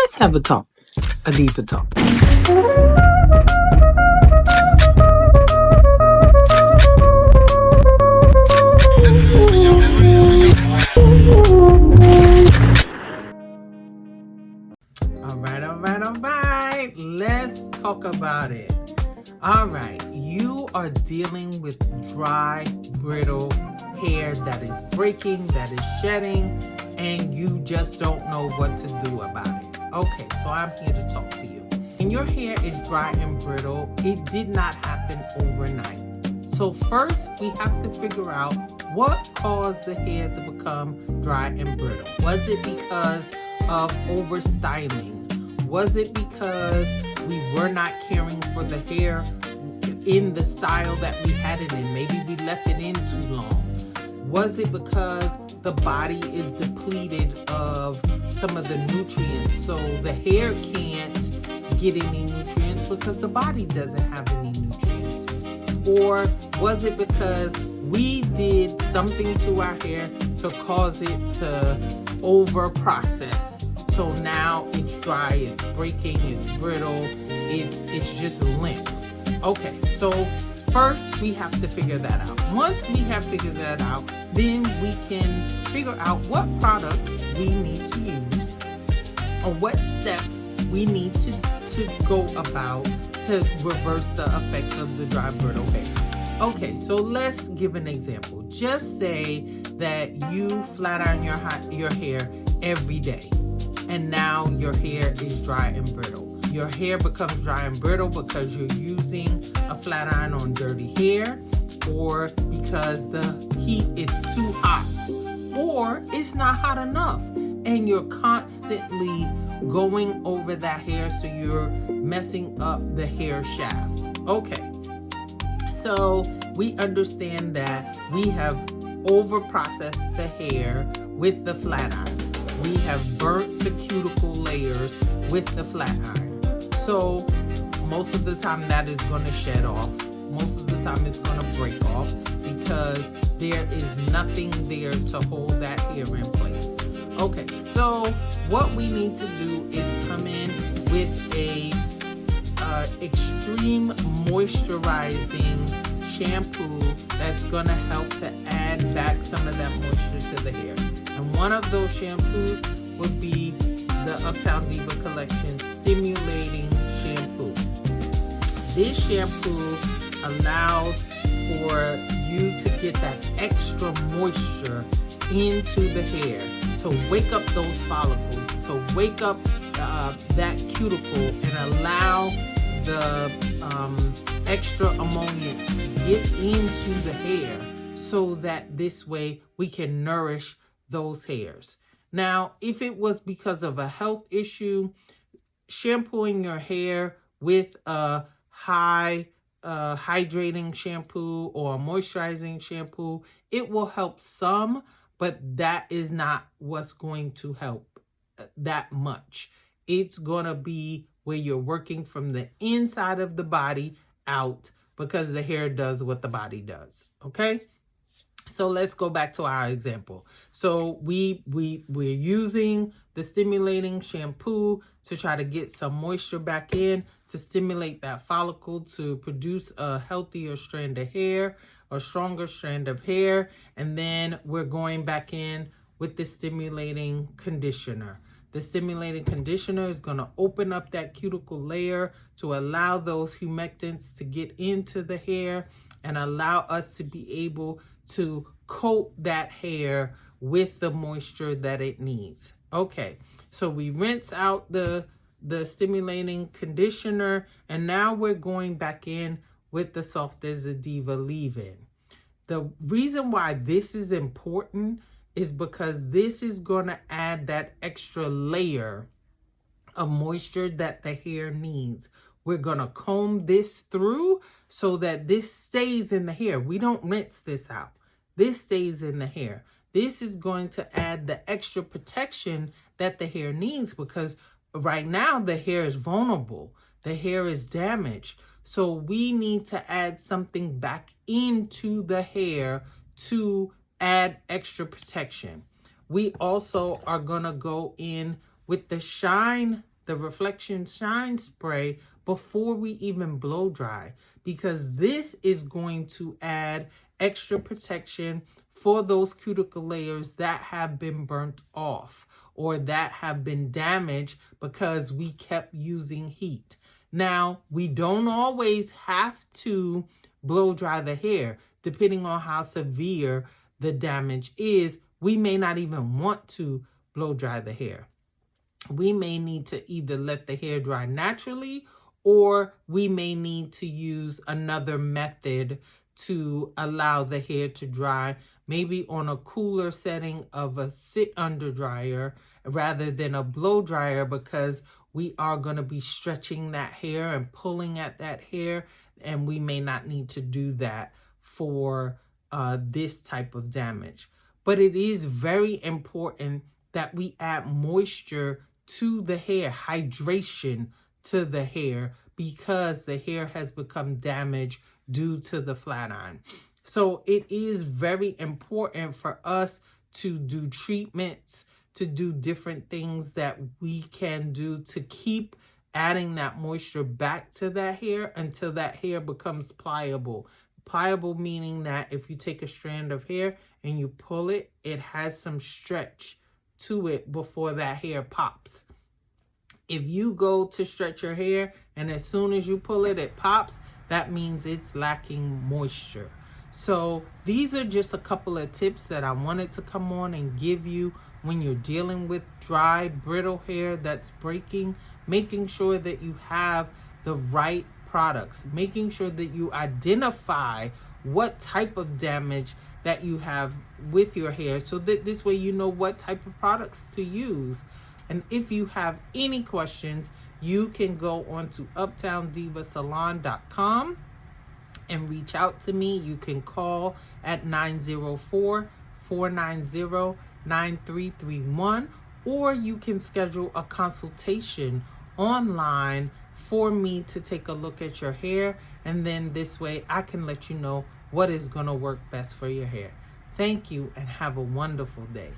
Let's have a talk, a deeper talk. All right. Let's talk about it. All right, you are dealing with dry, brittle hair that is breaking, that is shedding, and you just don't know what to do about it. Okay, so I'm here to talk to you. And your hair is dry and brittle. It did not happen overnight. So first, we have to figure out what caused the hair to become dry and brittle. Was it because of overstyling? Was it because we were not caring for the hair in the style that we had it in? Maybe we left it in too long. Was it because the body is depleted of some of the nutrients, so the hair can't get any nutrients because the body doesn't have any nutrients? Or was it because we did something to our hair to cause it to over-process? So now it's dry, it's breaking, it's brittle, it's just limp. Okay, so first we have to figure that out. Once we have figured that out, then we can figure out what products we need to use or what steps we need to go about to reverse the effects of the dry, brittle hair. Okay, so let's give an example. Just say that you flat iron your hair every day, and now your hair is dry and brittle. Your hair becomes dry and brittle because you're using a flat iron on dirty hair, or because the heat is too hot, or it's not hot enough and you're constantly going over that hair, so you're messing up the hair shaft. Okay, so we understand that we have over-processed the hair with the flat iron. We have burnt the cuticle layers with the flat iron. So most of the time that is going to shed off. Most of the time it's going to break off because there is nothing there to hold that hair in place. Okay, so what we need to do is come in with a extreme moisturizing shampoo that's going to help to add back some of that moisture to the hair. And one of those shampoos would be the Uptown Diva Collection Stimulating Shampoo. This shampoo allows for you to get that extra moisture into the hair, to wake up those follicles, to wake up that cuticle and allow the extra emollients to get into the hair, so that this way we can nourish those hairs. Now, if it was because of a health issue, shampooing your hair with a high hydrating shampoo or a moisturizing shampoo, it will help some, but that is not what's going to help that much. It's going to be where you're working from the inside of the body out, because the hair does what the body does. Okay? So let's go back to our example. So we're using the stimulating shampoo to try to get some moisture back in, to stimulate that follicle to produce a healthier strand of hair, a stronger strand of hair. And then we're going back in with the stimulating conditioner. The stimulating conditioner is going to open up that cuticle layer to allow those humectants to get into the hair and allow us to be able to coat that hair with the moisture that it needs. Okay, so we rinse out the stimulating conditioner, and now we're going back in with the Soft as a Diva leave-in. The reason why this is important is because this is going to add that extra layer of moisture that the hair needs. We're going to comb this through so that this stays in the hair. We don't rinse this out. This stays in the hair. This is going to add the extra protection that the hair needs, because right now the hair is vulnerable. The hair is damaged. So we need to add something back into the hair to add extra protection. We also are going to go in with the Shine the reflection shine spray before we even blow dry, because this is going to add extra protection for those cuticle layers that have been burnt off or that have been damaged because we kept using heat. Now, we don't always have to blow dry the hair. Depending on how severe the damage is, we may not even want to blow dry the hair. We may need to either let the hair dry naturally, or we may need to use another method to allow the hair to dry, maybe on a cooler setting of a sit under dryer rather than a blow dryer, because we are going to be stretching that hair and pulling at that hair, and we may not need to do that for this type of damage. But it is very important that we add moisture to the hair, hydration to the hair, because the hair has become damaged due to the flat iron. So it is very important for us to do treatments, to do different things that we can do to keep adding that moisture back to that hair until that hair becomes pliable. Pliable meaning that if you take a strand of hair and you pull it, it has some stretch to it before that hair pops. If you go to stretch your hair and as soon as you pull it, it pops, that means it's lacking moisture. So these are just a couple of tips that I wanted to come on and give you when you're dealing with dry, brittle hair that's breaking, making sure that you have the right products, making sure that you identify what type of damage that you have with your hair, so that this way you know what type of products to use. And if you have any questions, you can go on to uptowndivasalon.com and reach out to me. You can call at 904-490-9331, or you can schedule a consultation online for me to take a look at your hair, and then this way I can let you know what is going to work best for your hair. Thank you and have a wonderful day.